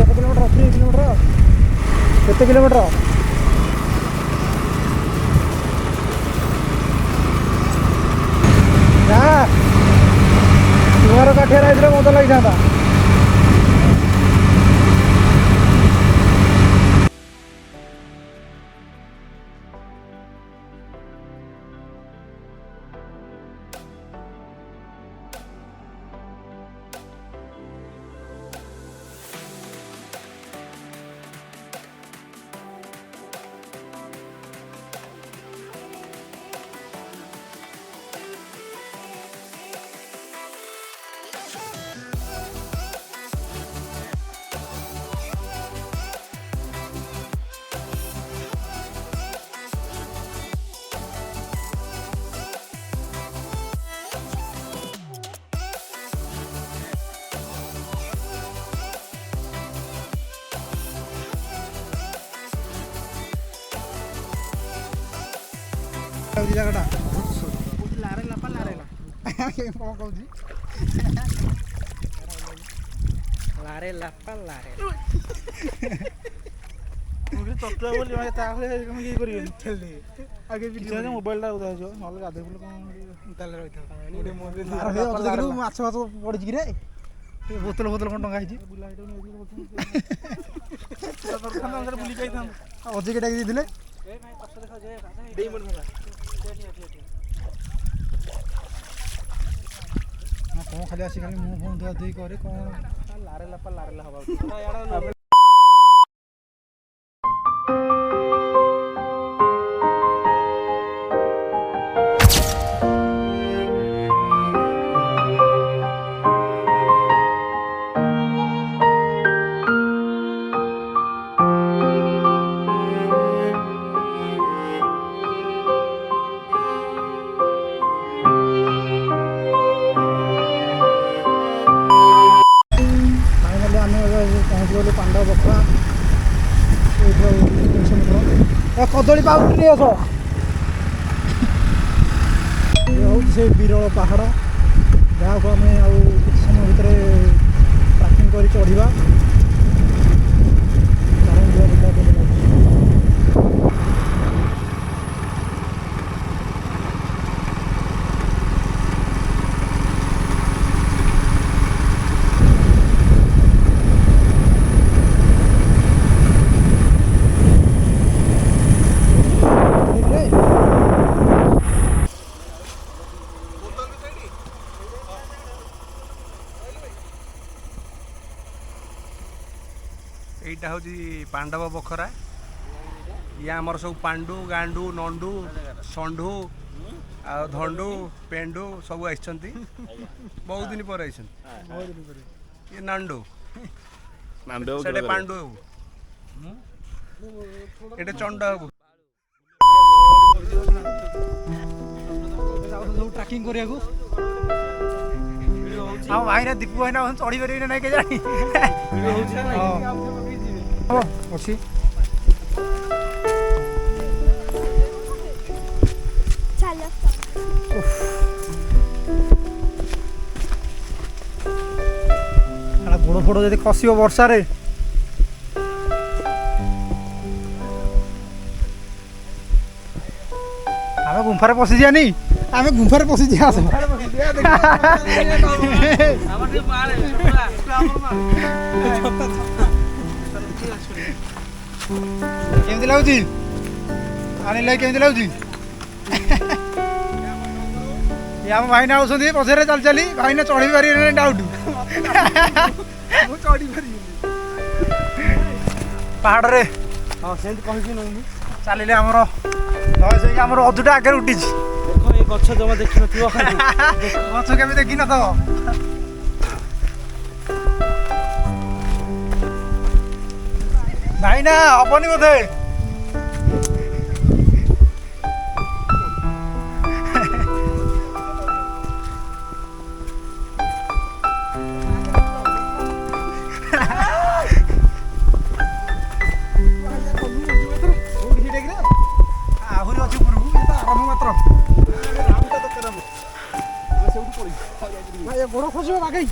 କେତେ kilometre? 3 kilometre. କେତେ kilometre? ନା ତୁମର କାଠିଆ ରାଇଥିଲେ ମଜା ଲାଗିଥାନ୍ତା। ଜାଗାଟା ଲାରେଲା କଣ କହୁଛି ଲାରେଲା ଚଟୁଆ ବୋଲି ତାପରେ ଇଏ କରିବେନି ଆଗେ ମୋବାଇଲଟା ଉଦାହରିବ ନହେଲେ ଗାଧୋଇ ବୁଲେ କଣ ମାଛ ଫାଛ ପଡ଼ିଛି କି ରେ ବୋତଲ ଫୋତଲ କ'ଣ ଟଙ୍କା ହେଇଛି ବୁଲି ଯାଇଥାନ୍ତୁ ଅଜୟ ଡାକି ଦେଇଥିଲେ କ'ଣ ଖାଲି ଆସି ଖାଲି ମୁହଁ ଫୋନ୍ ଧୁଆ ଧୁଇ କରେ କ'ଣ ଲାରେଲା ହବା ପାଣ୍ଡବ ବଖରା କଦଳୀ ପାଉଡର ନେଇ ଆସ ହେଉଛି ସେ ବିରଳ ପାହାଡ଼ ଯାହାକୁ ଆମେ ଆଉ କିଛି ସମୟ ଭିତରେ ଟ୍ରାକିଂ କରି ଚଢ଼ିବା এইটা হচ্ছে পাণ্ডব বখরা ইয়ে আমার সব পাণ্ডু গান্ডু নন্ডু ষণ্ঢু ଆଉ ଧଣ୍ଡୁ ପେଣ୍ଡୁ ସବୁ ଆସିଛନ୍ତି ବହୁତ ଦିନ ପରେ ଆସିଛନ୍ତି ଇଏ ନାଣ୍ଡୁ ସେଟା ପାଣ୍ଡୁ ହବୁ ଏଟା ଚଣ୍ଡ ହବୁ ସବୁ ଟ୍ରାକିଂ କରିବାକୁ ଆମ ଭାଇନା ଦୀପୁ ଭାଇନା ଚଢ଼ି ପାରିବେ ନାଇଁ କେଜାଣି ଅଛି ଗୋଡ଼ ଫୋଡ଼ ଯଦି ଖସିବ ବର୍ଷାରେ ଆମେ ଗୁମ୍ଫାରେ ପଶିଯିବାନି ଆମେ ଗୁମ୍ଫାରେ ପଶିଯିବା କେମିତି ଲାଗୁଛି ଆଣିଲେ କେମିତି ଲାଗୁଛି ଆମ ଭାଇନା ଆଉଛନ୍ତି ପଛରେ ଚାଲି ଚାଲି ଭାଇନା ଚଢ଼ି ପାରିବେନି ଡାଉଟ୍ ମୁଁ ଚଢ଼ି ପାରିବିନି ପାହାଡ଼ରେ ହଁ ସେମିତି କହିବି ନୁହେଁ ଚାଲିଲେ ଆମର ଆମର ଅଧୁଟା ଆଗରେ ଉଠିଛି ଦେଖ ଏ ଗଛ ଜମା ଦେଖିନଥିବ ଗଛ କେବେ ଦେଖିନଥିବ ଭାଇନା ହବନି ବୋଧେ ଆହୁରି ଅଛି ଉପରକୁ ଆରମ୍ଭ ମାତ୍ର ଗୋଡ଼ ଖସିବ ବାଗେଇ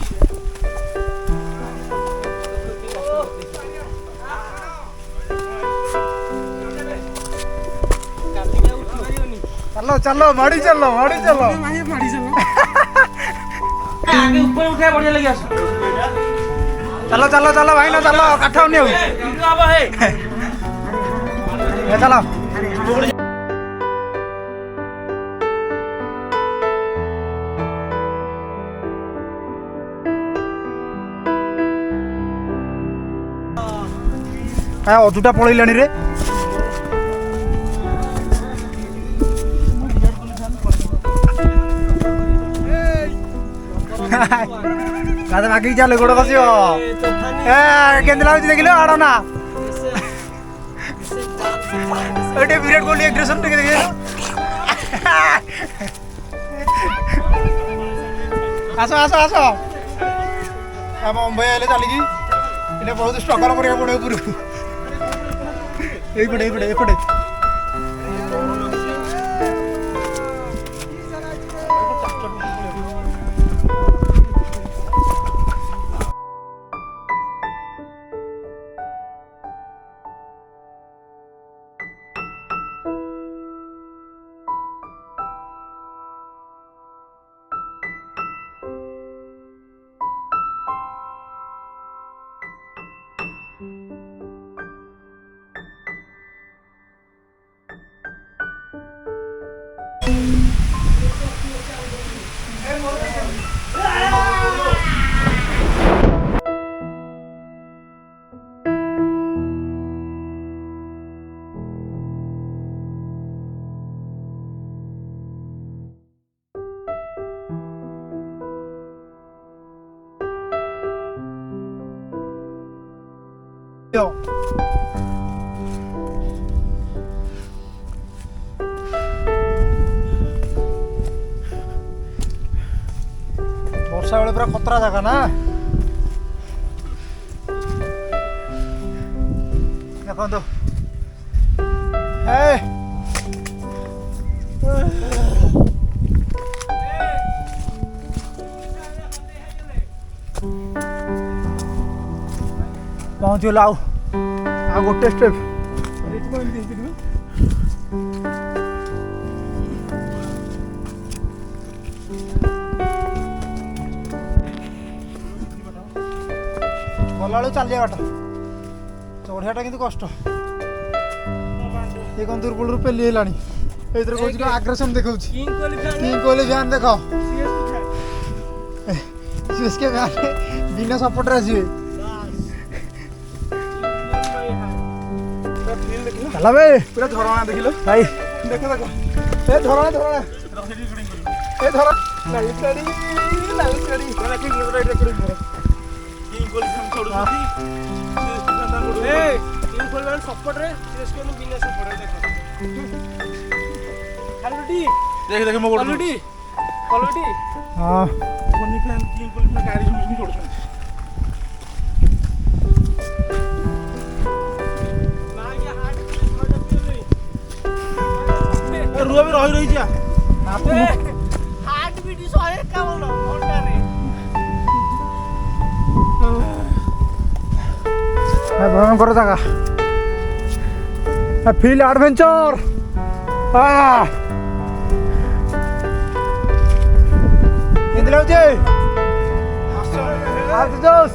चलो चलो माड़ी चलो माड़ी चलो आगे ऊपर उठा बढ़िया लगी आस चलो चलो चलो भाई ना चलो काठ नहीं चलो अजुटा पलैलानी रे दादा बाकी चल गोड़ खस केमती लगुच देख लो आड़ ना विराट कोहली एग्रेसन टे देख आस आस आस आम अंबई आए चलिकी इन्हें बहुत स्ट्रगल करा पड़े ऊपर एपटे एपटे एपटे वर्षा बेले पूरा खतरा जगह ना देखो पहुँचल आउ गोटे स्टेप गला चलिए बाट चढ़ियाटा कि कष्ट ये कौन दुर्बल पेली है कौन आग्रेसन देखा किंग कोहली फैन देख सीएसके फैन बिना सपोर्ट आसवे चला बे पूरा झरणा देख लो भाई देख देख ए झरणा झरणा ए झरणा लाल चढ़ी पूरा किंग कोहली फैन छोड़ a king Kohli fan support रे सीएसके नु बिना सपोर्ट देख क्वालिटी देख देख मो क्वालिटी क्वालिटी हां कोनी फैन किंग कोहली फैन गाड़ी सुनी छोड़ रुआ भी रही जा हार्ट बीट 151 घंटा रे भयंकर जगह फील एडवेंचर केंद्र लगे जोश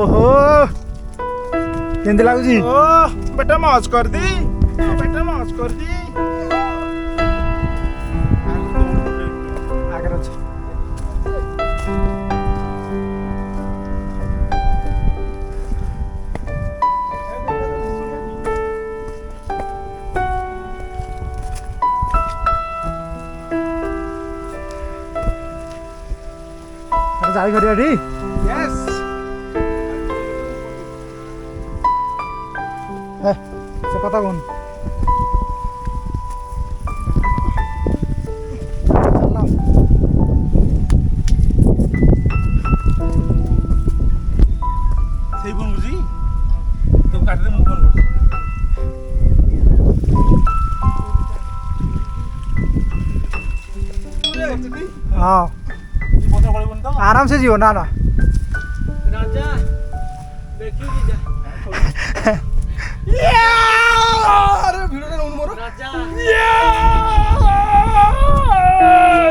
ओहो केंद्र लगुच बेटा मौज कर दी बेटा मौज कर दी आगे अच्छा जाई करिया डी यस से कथा कौन से फोन बुझी तो काट दे मु फोन कर हां ये पता पड़े बन तो आराम से जीव ना ना राजा देखिए जा अरे भिड़ो ना उन मोर राजा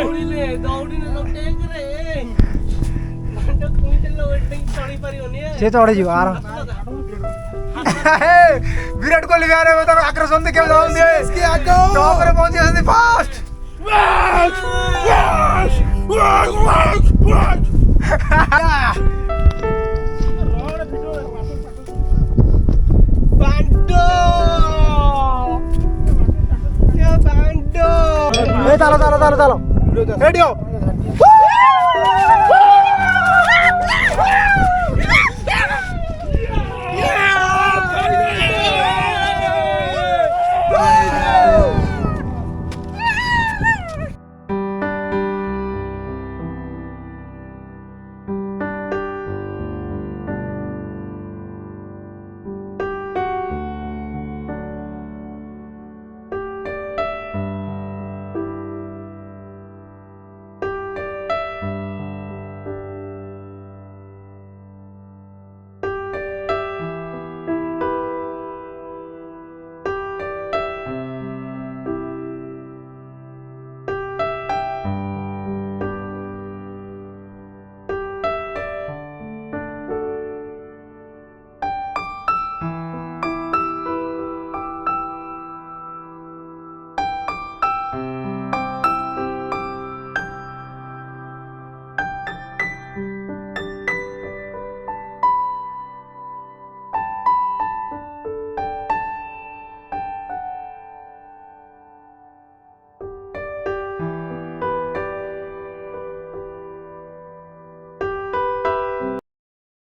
दौड़िले लोटे करे घंटा कुइंटल लोटे चढ़ी परियोनी से चढ़े जीव आराम विराट कोहली भी आ रहे तार आकर्षण देखिए जाऊन दे इसके आगे टॉप रे पहुंच गए फास्ट बांडो क्या बांडो ए चलो चलो चलो चलो रेडी हो